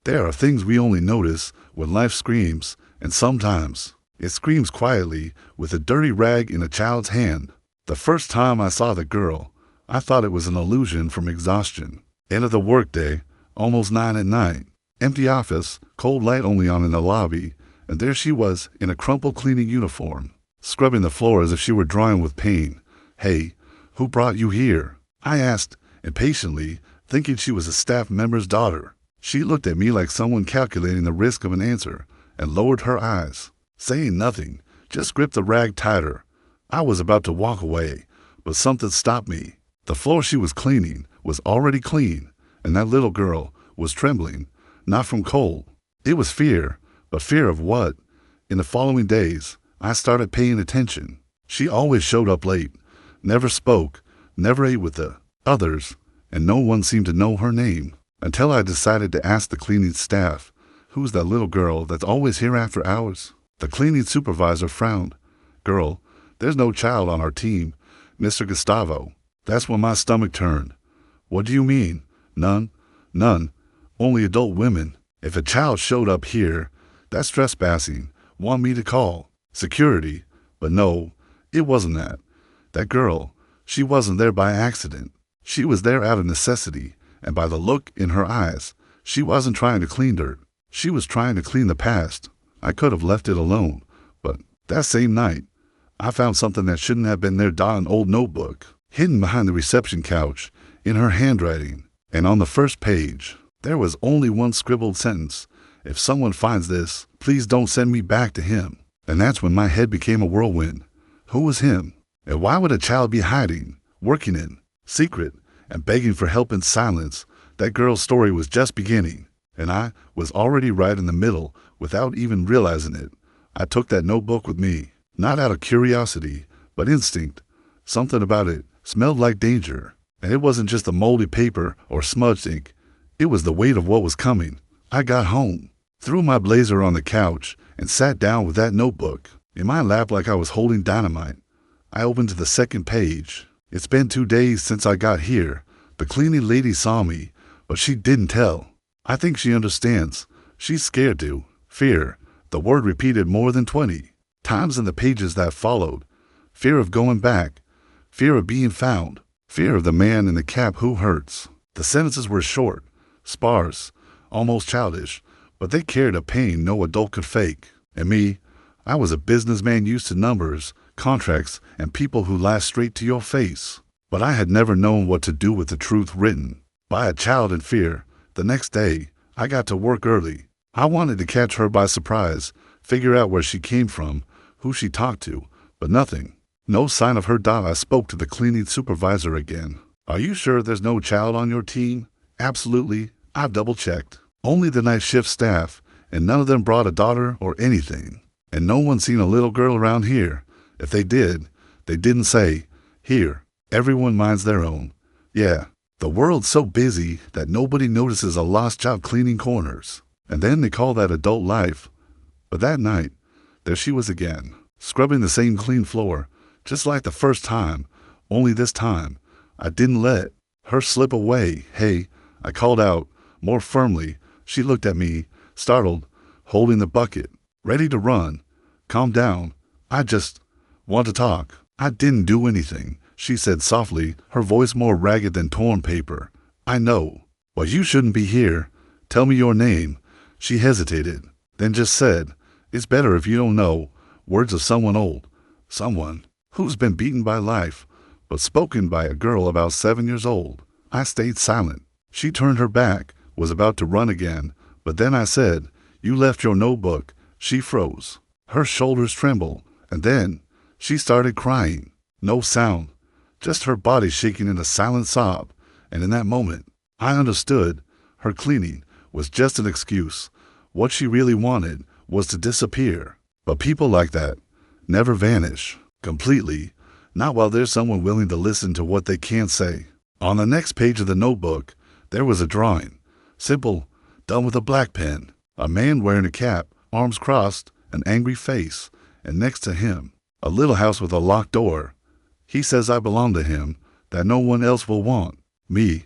There are things we only notice when life screams, and sometimes it screams quietly with a dirty rag in a child's hand. The first time I saw the girl, I thought it was an illusion from exhaustion. End of the workday, almost 9 at night. Empty office, cold light only on in the lobby, and there she was in a crumpled cleaning uniform, scrubbing the floor as if she were drying with pain. "Hey, who brought you here?" I asked, impatiently, thinking she was a staff member's daughter. She looked at me like someone calculating the risk of an answer and lowered her eyes, saying nothing, just gripped the rag tighter. I was about to walk away, but something stopped me. The floor she was cleaning was already clean, and that little girl was trembling, not from cold. It was fear, but fear of what? In the following days, I started paying attention. She always showed up late, never spoke, never ate with the others, and no one seemed to know her name, until I decided to ask the cleaning staff, "Who's that little girl that's always here after hours?" The cleaning supervisor frowned. "Girl, there's no child on our team, Mr. Gustavo." That's when my stomach turned. "What do you mean? None? None. Only adult women. If a child showed up here, that's trespassing. Want me to call security?" But no, it wasn't that. That girl, she wasn't there by accident. She was there out of necessity, and by the look in her eyes, she wasn't trying to clean dirt. She was trying to clean the past. I could have left it alone, but that same night, I found something that shouldn't have been there. An old notebook, hidden behind the reception couch, in her handwriting, and on the first page, there was only one scribbled sentence: "If someone finds this, please don't send me back to him." And that's when my head became a whirlwind. Who was him? And why would a child be hiding, working in secret, and begging for help in silence? That girl's story was just beginning, and I was already right in the middle without even realizing it. I took that notebook with me, not out of curiosity, but instinct. Something about it smelled like danger, and it wasn't just the moldy paper or smudged ink. It was the weight of what was coming. I got home, threw my blazer on the couch, and sat down with that notebook in my lap like I was holding dynamite. I opened to the second page. "It's been 2 days since I got here. The cleaning lady saw me, but she didn't tell. I think she understands. She's scared to." Fear, the word repeated more than 20 times in the pages that followed. Fear of going back. Fear of being found. Fear of the man in the cap who hurts. The sentences were short, sparse, almost childish, but they carried a pain no adult could fake. And me, I was a businessman used to numbers, contracts, and people who laugh straight to your face. But I had never known what to do with the truth written by a child in fear. The next day, I got to work early. I wanted to catch her by surprise, figure out where she came from, who she talked to, but nothing. No sign of her. I spoke to the cleaning supervisor again. "Are you sure there's no child on your team?" "Absolutely. I've double-checked. Only the night shift staff, and none of them brought a daughter or anything. And no one's seen a little girl around here. If they did, they didn't say, 'Here, everyone minds their own.'" Yeah, the world's so busy that nobody notices a lost child cleaning corners. And then they call that adult life. But that night, there she was again, scrubbing the same clean floor, just like the first time, only this time, I didn't let her slip away. "Hey," I called out, more firmly. She looked at me, startled, holding the bucket, ready to run. "Calm down. I just want to talk." "I didn't do anything," she said softly, her voice more ragged than torn paper. "I know, but you shouldn't be here. Tell me your name." She hesitated, then just said, "It's better if you don't know." Words of someone old, someone who's been beaten by life, but spoken by a girl about 7 years old. I stayed silent. She turned her back, was about to run again, but then I said, "You left your notebook." She froze. Her shoulders trembled, and then she started crying. No sound, just her body shaking in a silent sob. And in that moment, I understood. Her cleaning was just an excuse. What she really wanted was to disappear. But people like that never vanish completely, not while there's someone willing to listen to what they can't say. On the next page of the notebook, there was a drawing. Simple, done with a black pen. A man wearing a cap, arms crossed, an angry face, and next to him, a little house with a locked door. He says I belong to him, that no one else will want. Me.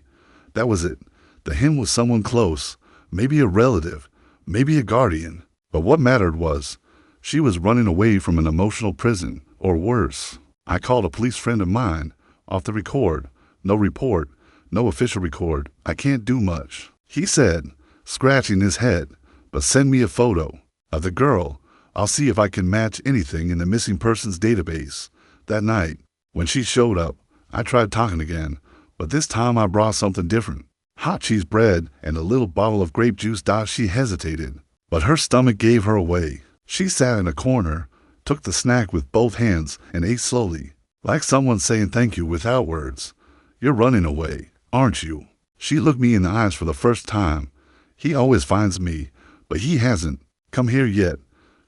That was it. The him was someone close, maybe a relative, maybe a guardian. But what mattered was, she was running away from an emotional prison, or worse. I called a police friend of mine, off the record. No report, no official record. I can't do much. He said, scratching his head, but send me a photo of the girl. I'll see if I can match anything in the missing persons database. That night, when she showed up, I tried talking again, but this time I brought something different. Hot cheese bread and a little bottle of grape juice. She hesitated, but her stomach gave her away. She sat in a corner, took the snack with both hands, and ate slowly, like someone saying thank you without words. You're running away, aren't you? She looked me in the eyes for the first time. He always finds me, but he hasn't come here yet.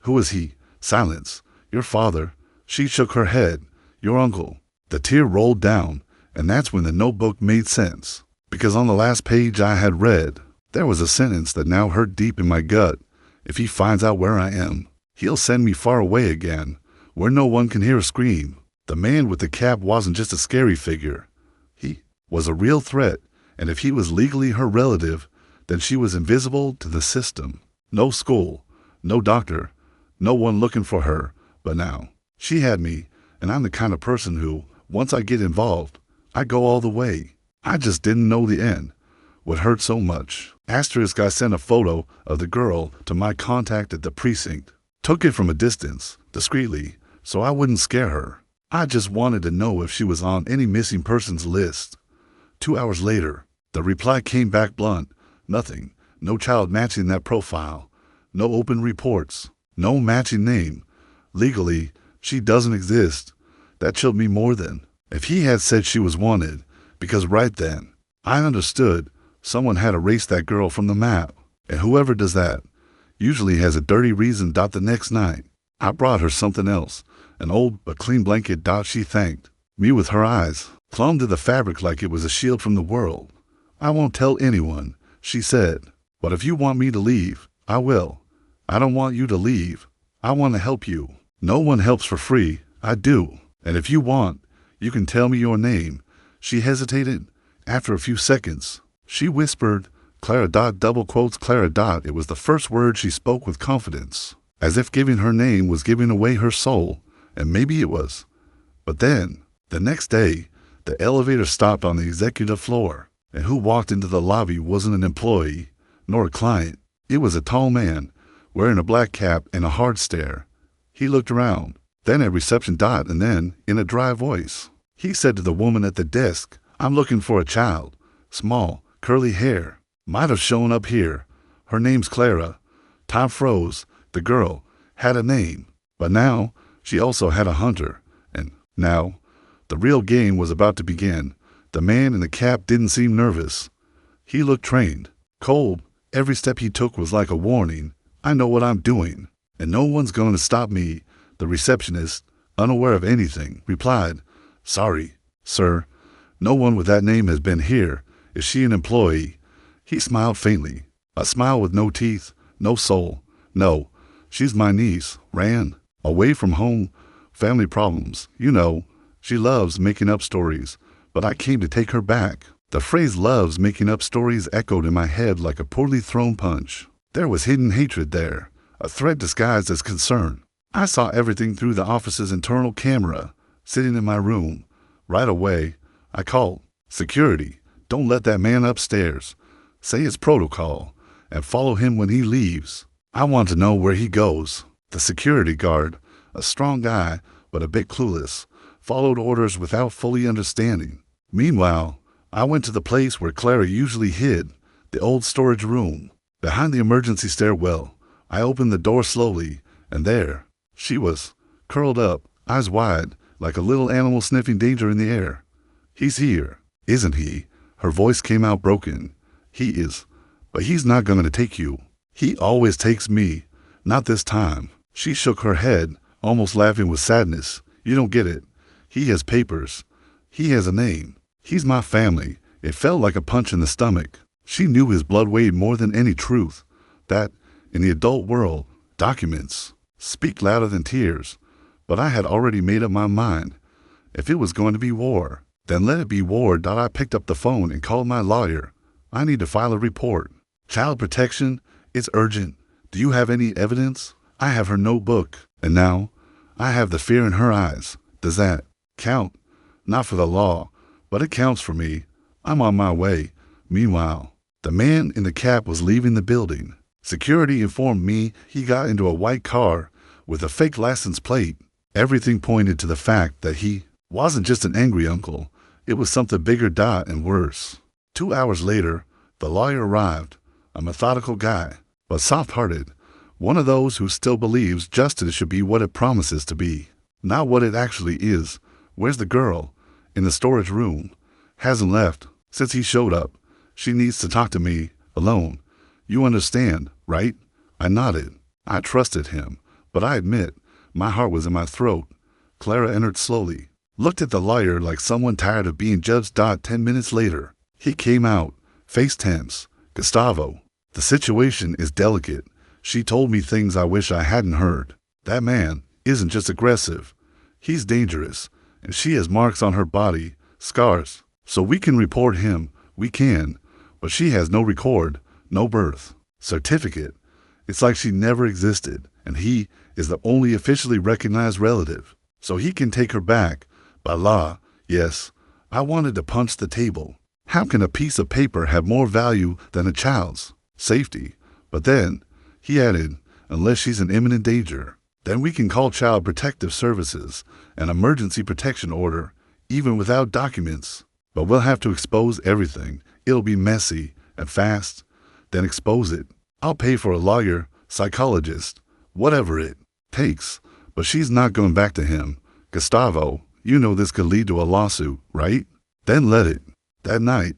Who is he? Silence. Your father. She shook her head. Your uncle. The tear rolled down, and that's when the notebook made sense. Because on the last page I had read, there was a sentence that now hurt deep in my gut. If he finds out where I am, he'll send me far away again, where no one can hear a scream. The man with the cap wasn't just a scary figure. He was a real threat, and if he was legally her relative, then she was invisible to the system. No school, no doctor, no one looking for her. But now, she had me, and I'm the kind of person who, once I get involved, I go all the way. I just didn't know the end would hurt so much. Asterisk, I sent a photo of the girl to my contact at the precinct. Took it from a distance, discreetly, so I wouldn't scare her. I just wanted to know if she was on any missing persons list. 2 hours later, the reply came back blunt. Nothing. No child matching that profile. No open reports. No matching name. Legally, she doesn't exist. That chilled me more than if he had said she was wanted, because right then, I understood someone had erased that girl from the map, and whoever does that usually has a dirty reason. The next night, I brought her something else, an old but clean blanket. She thanked me with her eyes, clung to the fabric like it was a shield from the world. I won't tell anyone, she said, but if you want me to leave, I will. I don't want you to leave. I want to help you. No one helps for free. I do. And if you want, you can tell me your name. She hesitated. After a few seconds, she whispered, Clara. Double quotes, Clara. It was the first word she spoke with confidence, as if giving her name was giving away her soul, and maybe it was. But then, the next day, the elevator stopped on the executive floor, and who walked into the lobby wasn't an employee, nor a client. It was a tall man, wearing a black cap and a hard stare. He looked around, then at reception. And then, in a dry voice, he said to the woman at the desk, I'm looking for a child. Small, curly hair. Might have shown up here. Her name's Clara. Time froze. The girl had a name. But now, she also had a hunter. And now, the real game was about to begin. The man in the cap didn't seem nervous. He looked trained, cold. Every step he took was like a warning. I know what I'm doing, and no one's going to stop me. The receptionist, unaware of anything, replied, Sorry, sir. No one with that name has been here. Is she an employee? He smiled faintly, a smile with no teeth, no soul. No, she's my niece, ran away from home, family problems. You know, she loves making up stories, but I came to take her back. The phrase loves making up stories echoed in my head like a poorly thrown punch. There was hidden hatred there, a threat disguised as concern. I saw everything through the office's internal camera, sitting in my room. Right away, I called, Security, don't let that man upstairs. Say it's protocol, and follow him when he leaves. I want to know where he goes. The security guard, a strong guy, but a bit clueless, followed orders without fully understanding. Meanwhile, I went to the place where Clara usually hid, the old storage room. Behind the emergency stairwell, I opened the door slowly, and there she was, curled up, eyes wide, like a little animal sniffing danger in the air. He's here, isn't he? Her voice came out broken. He is, but he's not going to take you. He always takes me. Not this time. She shook her head, almost laughing with sadness. You don't get it. He has papers. He has a name. He's my family. It felt like a punch in the stomach. She knew his blood weighed more than any truth. That, in the adult world, documents speak louder than tears. But I had already made up my mind. If it was going to be war, then let it be war. I picked up the phone and called my lawyer. I need to file a report. Child protection? It's urgent. Do you have any evidence? I have her notebook. And now, I have the fear in her eyes. Does that count? Not for the law, but it counts for me. I'm on my way. Meanwhile, the man in the cap was leaving the building. Security informed me he got into a white car with a fake license plate. Everything pointed to the fact that he wasn't just an angry uncle. It was something bigger and worse. 2 hours later, the lawyer arrived, a methodical guy, but soft-hearted, one of those who still believes justice should be what it promises to be, not what it actually is. Where's the girl? In the storage room. Hasn't left since he showed up. She needs to talk to me, alone. You understand, right? I nodded. I trusted him, but I admit, my heart was in my throat. Clara entered slowly, looked at the lawyer like someone tired of being judged. 10 minutes later, he came out, face tense. Gustavo, the situation is delicate. She told me things I wish I hadn't heard. That man isn't just aggressive. He's dangerous, and she has marks on her body, scars. So we can report him, we can, but she has no record, no birth certificate. It's like she never existed, and he is the only officially recognized relative. So he can take her back, by law. Yes, I wanted to punch the table. How can a piece of paper have more value than a child's safety? But then, he added, unless she's in imminent danger, then we can call Child Protective Services, an emergency protection order, even without documents. But we'll have to expose everything. It'll be messy and fast. Then expose it. I'll pay for a lawyer, psychologist, whatever it takes. But she's not going back to him. Gustavo, you know this could lead to a lawsuit, right? Then let it. That night,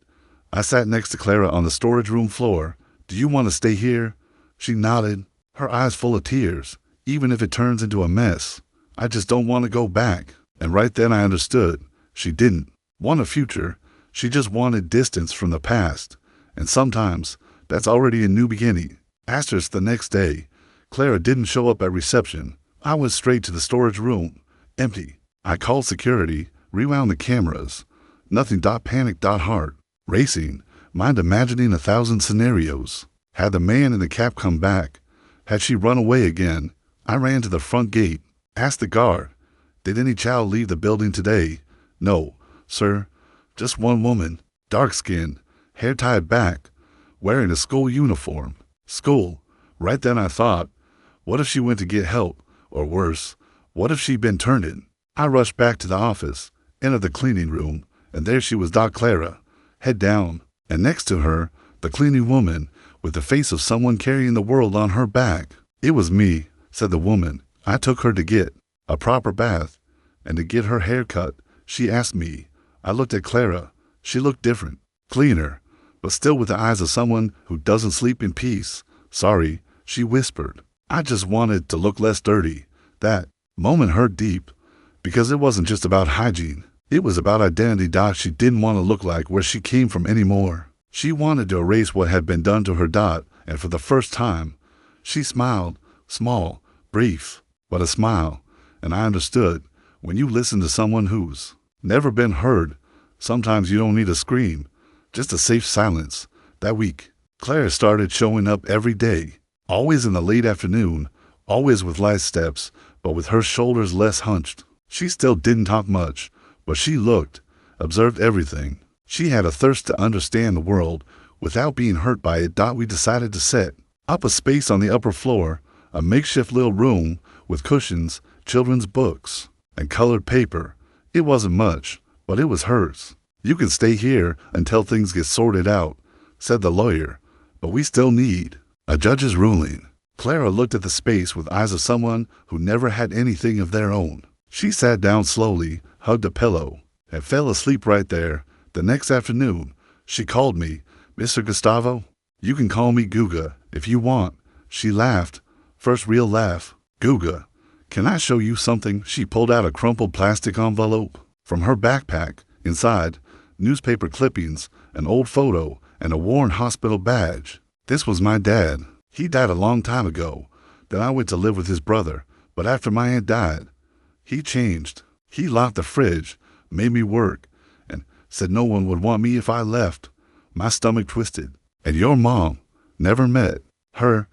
I sat next to Clara on the storage room floor. Do you want to stay here? She nodded, her eyes full of tears. Even if it turns into a mess, I just don't want to go back. And right then I understood. She didn't want a future. She just wanted distance from the past. And sometimes, that's already a new beginning. Asterisk the next day, Clara didn't show up at reception. I went straight to the storage room. Empty. I called security, rewound the cameras. Nothing. Panic. Heart racing, mind imagining 1,000 scenarios. Had the man in the cap come back? Had she run away again? I ran to the front gate, asked the guard, did any child leave the building today? No, sir. Just one woman, dark-skinned, hair tied back, wearing a school uniform. School. Right then I thought, what if she went to get help? Or worse, what if she'd been turned in? I rushed back to the office, entered the cleaning room, and there she was, Clara, head down, and next to her, the cleaning woman, with the face of someone carrying the world on her back. It was me, said the woman. I took her to get a proper bath, and to get her hair cut. She asked me. I looked at Clara. She looked different, cleaner, but still with the eyes of someone who doesn't sleep in peace. Sorry, she whispered. I just wanted to look less dirty. That moment hurt deep, because it wasn't just about hygiene. It was about identity. She didn't want to look like where she came from anymore. She wanted to erase what had been done to her. And for the first time, she smiled, small, brief, but a smile. And I understood. When you listen to someone who's never been heard, sometimes you don't need a scream, just a safe silence. That week, Clara started showing up every day, always in the late afternoon, always with light steps, but with her shoulders less hunched. She still didn't talk much, but she looked, observed everything. She had a thirst to understand the world without being hurt by it. We decided to set up a space on the upper floor, a makeshift little room with cushions, children's books, and colored paper. It wasn't much, but it was hers. You can stay here until things get sorted out, said the lawyer, but we still need a judge's ruling. Clara looked at the space with eyes of someone who never had anything of their own. She sat down slowly, hugged a pillow, and fell asleep right there. The next afternoon, she called me, Mr. Gustavo. You can call me Guga if you want. She laughed, first real laugh. Guga, can I show you something? She pulled out a crumpled plastic envelope from her backpack. Inside, newspaper clippings, an old photo, and a worn hospital badge. This was my dad. He died a long time ago. Then I went to live with his brother, but after my aunt died, he changed. He locked the fridge, made me work, and said no one would want me if I left. My stomach twisted. And your mom, never met. Her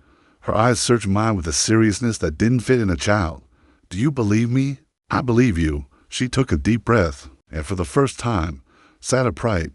eyes searched mine with a seriousness that didn't fit in a child. Do you believe me? I believe you. She took a deep breath, and for the first time, sat upright,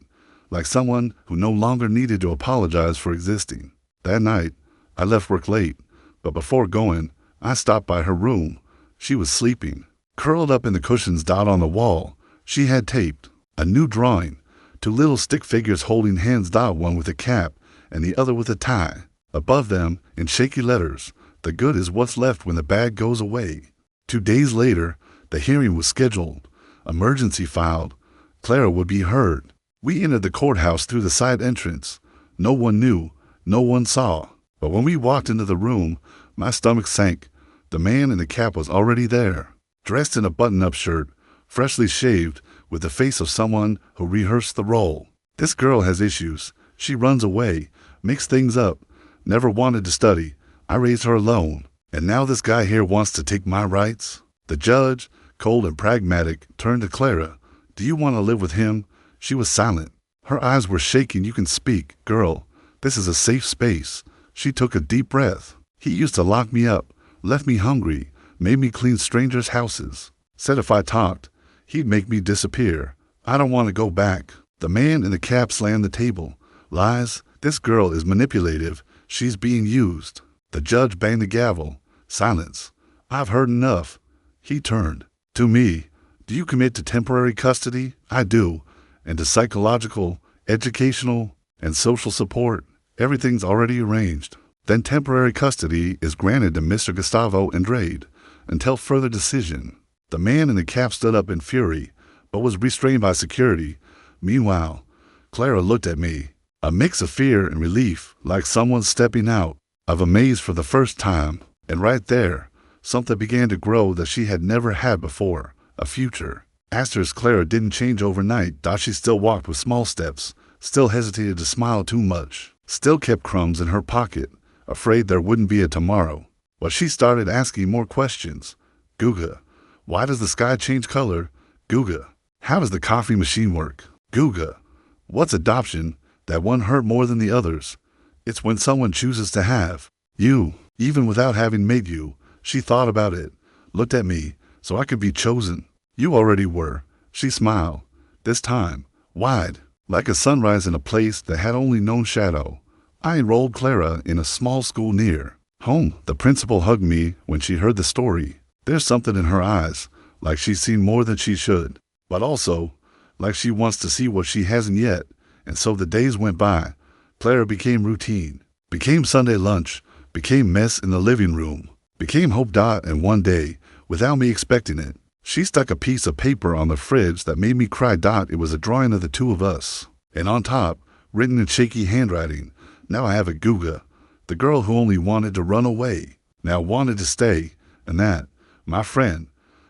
like someone who no longer needed to apologize for existing. That night, I left work late, but before going, I stopped by her room. She was sleeping, curled up in the cushions dot on the wall. She had taped a new drawing, two little stick figures holding hands dot, one with a cap and the other with a tie. Above them, in shaky letters, the good is what's left when the bad goes away. 2 days later, the hearing was scheduled. Emergency filed. Clara would be heard. We entered the courthouse through the side entrance. No one knew, no one saw. But when we walked into the room, my stomach sank. The man in the cap was already there, dressed in a button-up shirt, freshly shaved, with the face of someone who rehearsed the role. This girl has issues. She runs away, makes things up, never wanted to study. I raised her alone. And now this guy here wants to take my rights? The judge, cold and pragmatic, turned to Clara. Do you want to live with him? She was silent. Her eyes were shaking. You can speak, girl. This is a safe space. She took a deep breath. He used to lock me up, left me hungry, made me clean strangers' houses. Said if I talked, he'd make me disappear. I don't want to go back. The man in the cap slammed the table. Lies. This girl is manipulative. She's being used. The judge banged the gavel. Silence. I've heard enough. He turned to me. Do you commit to temporary custody? I do. And to psychological, educational, and social support. Everything's already arranged. Then temporary custody is granted to Mr. Gustavo Andrade until further decision. The man in the cap stood up in fury, but was restrained by security. Meanwhile, Clara looked at me, a mix of fear and relief, like someone stepping out of a maze for the first time. And right there, something began to grow that she had never had before, a future. Asterisk. Clara didn't change overnight. She still walked with small steps, still hesitated to smile too much, still kept crumbs in her pocket, afraid there wouldn't be a tomorrow. But she started asking more questions. Guga, why does the sky change color? Guga, how does the coffee machine work? Guga, what's adoption? That one hurt more than the others. It's when someone chooses to have you, even without having made you. She thought about it, looked at me, so I could be chosen. You already were. She smiled, this time, wide, like a sunrise in a place that had only known shadow. I enrolled Clara in a small school near home. The principal hugged me when she heard the story. There's something in her eyes, like she's seen more than she should, but also like she wants to see what she hasn't yet. And so the days went by. Clara became routine, became Sunday lunch, became mess in the living room, became hope. And one day, without me expecting it, she stuck a piece of paper on the fridge that made me cry. It was a drawing of the two of us, and on top, written in shaky handwriting, now I have a Guga, the girl who only wanted to run away, now wanted to stay. And that, my friend,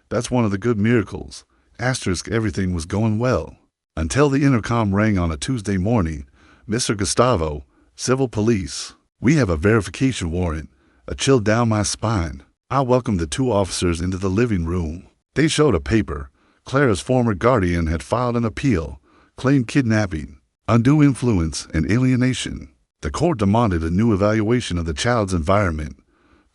that's one of the good miracles. Asterisk. Everything was going well, until the intercom rang on a Tuesday morning. Mr. Gustavo, civil police. We have a verification warrant. A chill down my spine. I welcomed the two officers into the living room. They showed a paper. Clara's former guardian had filed an appeal, claimed kidnapping, undue influence, and alienation. The court demanded a new evaluation of the child's environment.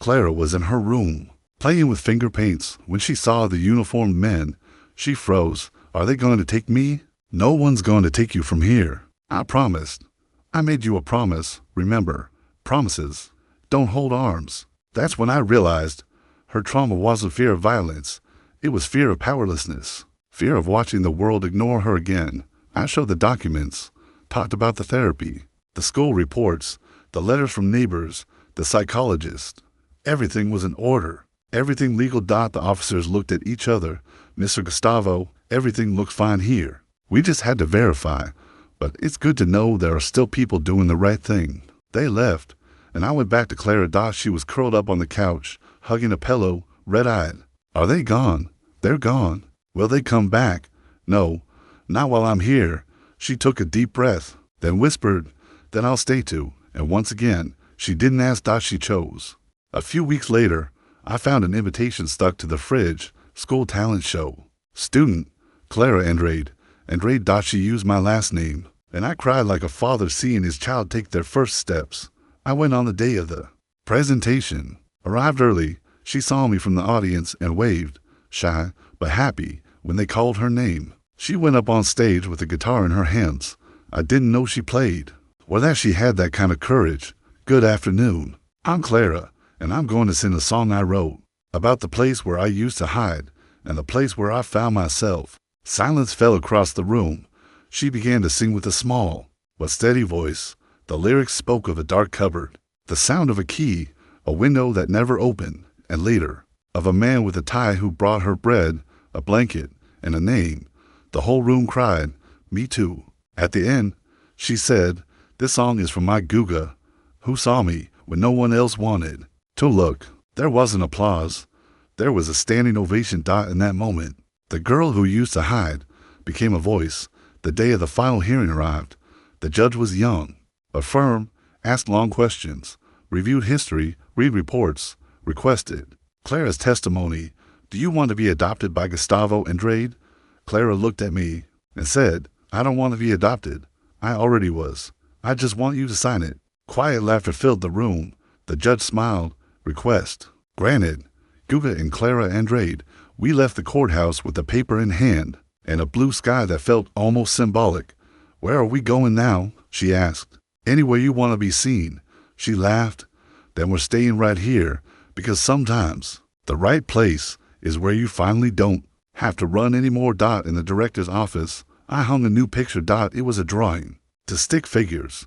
Clara was in her room, playing with finger paints. When she saw the uniformed men, she froze. Are they going to take me? No one's going to take you from here. I promised. I made you a promise. Remember, promises don't hold arms. That's when I realized her trauma wasn't fear of violence. It was fear of powerlessness, fear of watching the world ignore her again. I showed the documents, talked about the therapy, the school reports, the letters from neighbors, the psychologist. Everything was in order, everything legal. The officers looked at each other. Mr. Gustavo, everything looked fine here. We just had to verify, but it's good to know there are still people doing the right thing. They left, and I went back to Clara. She was curled up on the couch, hugging a pillow, red-eyed. Are they gone? They're gone. Will they come back? No, not while I'm here. She took a deep breath, then whispered, then I'll stay too. And once again, she didn't ask. She chose. A few weeks later, I found an invitation stuck to the fridge. School talent show. Student, Clara Andrade. Andrade. She used my last name, and I cried like a father seeing his child take their first steps. I went on the day of the presentation. Arrived early. She saw me from the audience and waved, shy but happy, when they called her name. She went up on stage with a guitar in her hands. I didn't know she played, or that she had that kind of courage. Good afternoon. I'm Clara, and I'm going to sing a song I wrote about the place where I used to hide and the place where I found myself. Silence fell across the room. She began to sing with a small but steady voice. The lyrics spoke of a dark cupboard, the sound of a key, a window that never opened, and later, of a man with a tie who brought her bread, a blanket, and a name. The whole room cried, "Me too." At the end, she said, "This song is for my Guga, who saw me when no one else wanted to look." There wasn't applause. There was a standing ovation. In that moment, the girl who used to hide became a voice. The day of the final hearing arrived. The judge was young, but firm, asked long questions, reviewed history, read reports, requested Clara's testimony. "Do you want to be adopted by Gustavo Andrade?" Clara looked at me and said, "I don't want to be adopted. I already was. I just want you to sign it." Quiet laughter filled the room. The judge smiled. "Request granted." Guga and Clara Andrade, we left the courthouse with the paper in hand and a blue sky that felt almost symbolic. "Where are we going now?" she asked. "Anywhere you want to be seen." She laughed. "Then we're staying right here, because sometimes the right place is where you finally don't have to run anymore. In the director's office, I hung a new picture. It was a drawing to stick figures,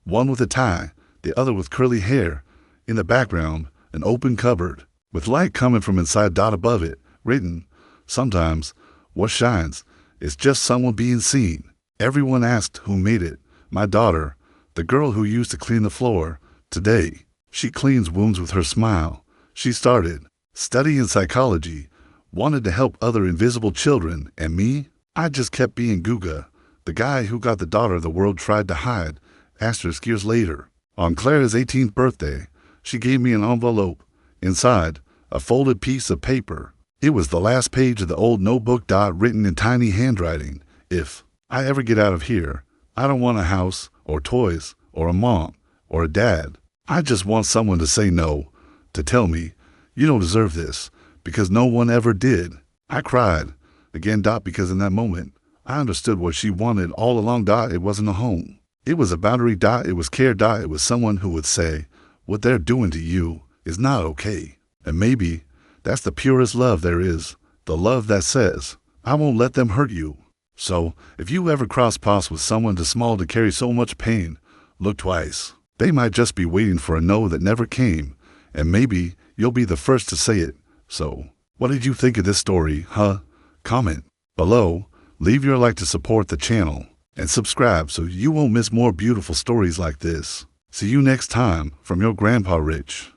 one with a tie, the other with curly hair. In the background, an open cupboard with light coming from inside. Above it, written, "Sometimes what shines is just someone being seen." Everyone asked who made it. My daughter, the girl who used to clean the floor. Today, she cleans wounds with her smile. She started studying psychology, wanted to help other invisible children, and me, I just kept being Guga, the guy who got the daughter the world tried to hide. Years later, on Clara's 18th birthday, she gave me an envelope. Inside, a folded piece of paper. It was the last page of the old notebook. Written in tiny handwriting. "If I ever get out of here, I don't want a house or toys or a mom or a dad. I just want someone to say no, to tell me, you don't deserve this, because no one ever did." I cried again. Because in that moment, I understood what she wanted all along. It wasn't a home. It was a boundary. It was care. It was someone who would say, "What they're doing to you is not okay." And maybe that's the purest love there is. The love that says, "I won't let them hurt you." So, if you ever cross paths with someone too small to carry so much pain, look twice. They might just be waiting for a no that never came, and maybe you'll be the first to say it. So, what did you think of this story, huh? Comment below, leave your like to support the channel, and subscribe so you won't miss more beautiful stories like this. See you next time from your Grandpa Rich.